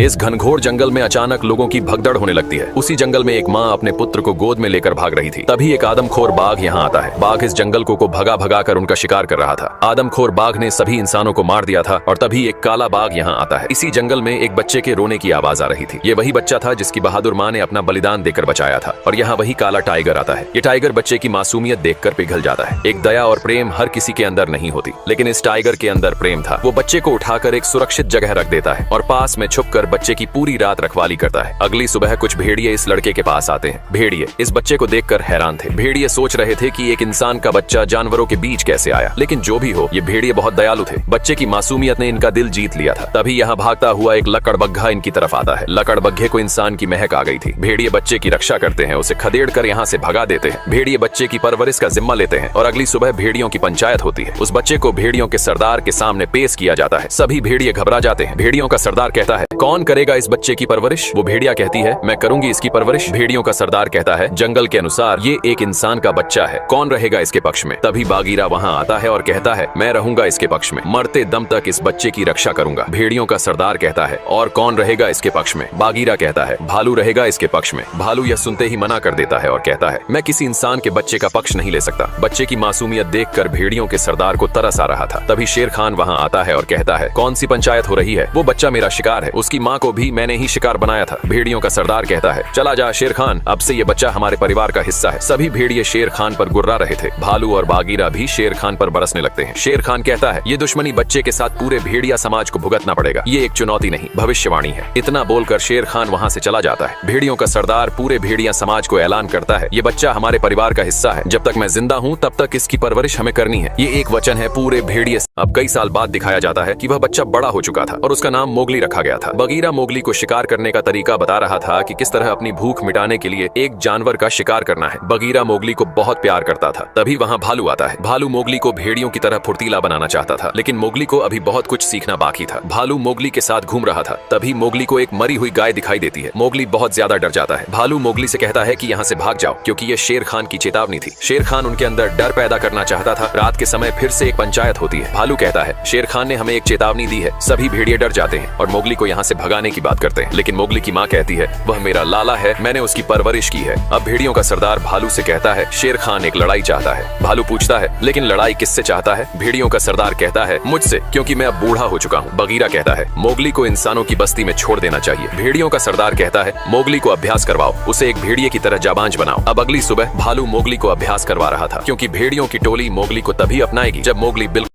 इस घनघोर जंगल में अचानक लोगों की भगदड़ होने लगती है। उसी जंगल में एक माँ अपने पुत्र को गोद में लेकर भाग रही थी। तभी एक आदमखोर बाघ यहाँ आता है। बाघ इस जंगल को भगा भगा कर उनका शिकार कर रहा था। आदमखोर बाघ ने सभी इंसानों को मार दिया था और तभी एक काला बाघ यहाँ आता है। इसी जंगल में एक बच्चे के रोने की आवाज आ रही थी। ये वही बच्चा था जिसकी बहादुर माँ ने अपना बलिदान देकर बचाया था। और यहाँ वही काला टाइगर आता है। ये टाइगर बच्चे की मासूमियत देखकर पिघल जाता है। एक दया और प्रेम हर किसी के अंदर नहीं होती, लेकिन इस टाइगर के अंदर प्रेम था। वो बच्चे को उठाकर एक सुरक्षित जगह रख देता है और पास में छुपकर बच्चे की पूरी रात रखवाली करता है। अगली सुबह कुछ भेड़िए इस लड़के के पास आते हैं। भेड़िए इस बच्चे को देखकर हैरान थे। भेड़िए सोच रहे थे कि एक इंसान का बच्चा जानवरों के बीच कैसे आया, लेकिन जो भी हो, ये भेड़िए बहुत दयालु थे। बच्चे की मासूमियत ने इनका दिल जीत लिया था। तभी यहाँ भागता हुआ एक लकड़बग्घा इनकी तरफ आता है। लकड़बग्घे को इंसान की महक आ गई थी। भेड़िए बच्चे की रक्षा करते हैं, उसे खदेड़ कर यहाँ से भगा देते हैं। भेड़िए बच्चे की परवरिश का जिम्मा लेते हैं और अगली सुबह भेड़ियों की पंचायत होती है। उस बच्चे को भेड़ियों के सरदार के सामने पेश किया जाता है। सभी भेड़िए घबरा जाते हैं। भेड़ियों का सरदार कहता है, कौन करेगा इस बच्चे की परवरिश? वो भेड़िया कहती है, मैं करूंगी इसकी परवरिश। भेड़ियों का सरदार कहता है, जंगल के अनुसार ये एक इंसान का बच्चा है, कौन रहेगा इसके पक्ष में? तभी बागीरा वहाँ आता है और कहता है, मैं रहूंगा इसके पक्ष में, मरते दम तक इस बच्चे की रक्षा करूंगा। भेड़ियों का सरदार कहता है, और कौन रहेगा इसके पक्ष में? बागीरा कहता है, भालू रहेगा इसके पक्ष में। भालू यह सुनते ही मना कर देता है और कहता है, मैं किसी इंसान के बच्चे का पक्ष नहीं ले सकता। बच्चे की मासूमियत देखकर भेड़ियों के सरदार को तरस आ रहा था। तभी शेर खान वहाँ आता है और कहता है, कौन सी पंचायत हो रही है? वो बच्चा मेरा शिकार है, उसकी माँ को भी मैंने ही शिकार बनाया था। भेड़ियों का सरदार कहता है, चला जा शेर खान, अब से ये बच्चा हमारे परिवार का हिस्सा है। सभी भेड़िए शेर खान पर गुर्रा रहे थे। भालू और बागीरा भी शेर खान पर बरसने लगते हैं। शेर खान कहता है, ये दुश्मनी बच्चे के साथ पूरे भेड़िया समाज को भुगतना पड़ेगा। ये एक चुनौती नहीं, भविष्यवाणी है। इतना बोलकर शेर खान वहाँ से चला जाता है। भेड़ियों का सरदार पूरे भेड़िया समाज को ऐलान करता है, ये बच्चा हमारे परिवार का हिस्सा है। जब तक मैं जिंदा हूँ तब तक इसकी परवरिश हमें करनी है। ये एक वचन है पूरे भेड़िए। अब कई साल बाद दिखाया जाता है कि वह बच्चा बड़ा हो चुका था और उसका नाम मोगली रखा गया था। बगीरा मोगली को शिकार करने का तरीका बता रहा था कि किस तरह अपनी भूख मिटाने के लिए एक जानवर का शिकार करना है। बगीरा मोगली को बहुत प्यार करता था। तभी वहाँ भालू आता है। भालू मोगली को भेड़ियों की तरह फुर्तीला बनाना चाहता था, लेकिन मोगली को अभी बहुत कुछ सीखना बाकी था। भालू मोगली के साथ घूम रहा था। तभी मोगली को एक मरी हुई गाय दिखाई देती है। मोगली बहुत ज्यादा डर जाता है। भालू मोगली से कहता है कि यहाँ से भाग जाओ, क्योंकि ये शेर खान की चेतावनी थी। शेर खान उनके अंदर डर पैदा करना चाहता था। रात के समय फिर से एक पंचायत होती है। भालू कहता है, शेर खान ने हमें एक चेतावनी दी है। सभी भेड़िए डर जाते हैं और मोगली को यहाँ से भगाने की बात करते हैं, लेकिन मोगली की माँ कहती है, वह मेरा लाला है, मैंने उसकी परवरिश की है। अब भेड़ियों का सरदार भालू से कहता है, शेर खान एक लड़ाई चाहता है। भालू पूछता है, लेकिन लड़ाई किससे चाहता है? भेड़ियों का सरदार कहता है, मुझसे, क्योंकि मैं अब बूढ़ा हो चुका हूँ। बगीरा कहता है, मोगली को इंसानों की बस्ती में छोड़ देना चाहिए। भेड़ियों का सरदार कहता है, मोगली को अभ्यास करवाओ, उसे एक भेड़िए की तरह जाबांज बनाओ। अब अगली सुबह भालू मोगली को अभ्यास करवा रहा था, क्योंकि भेड़ियों की टोली मोगली को तभी अपनाएगी जब मोगली बिल्कुल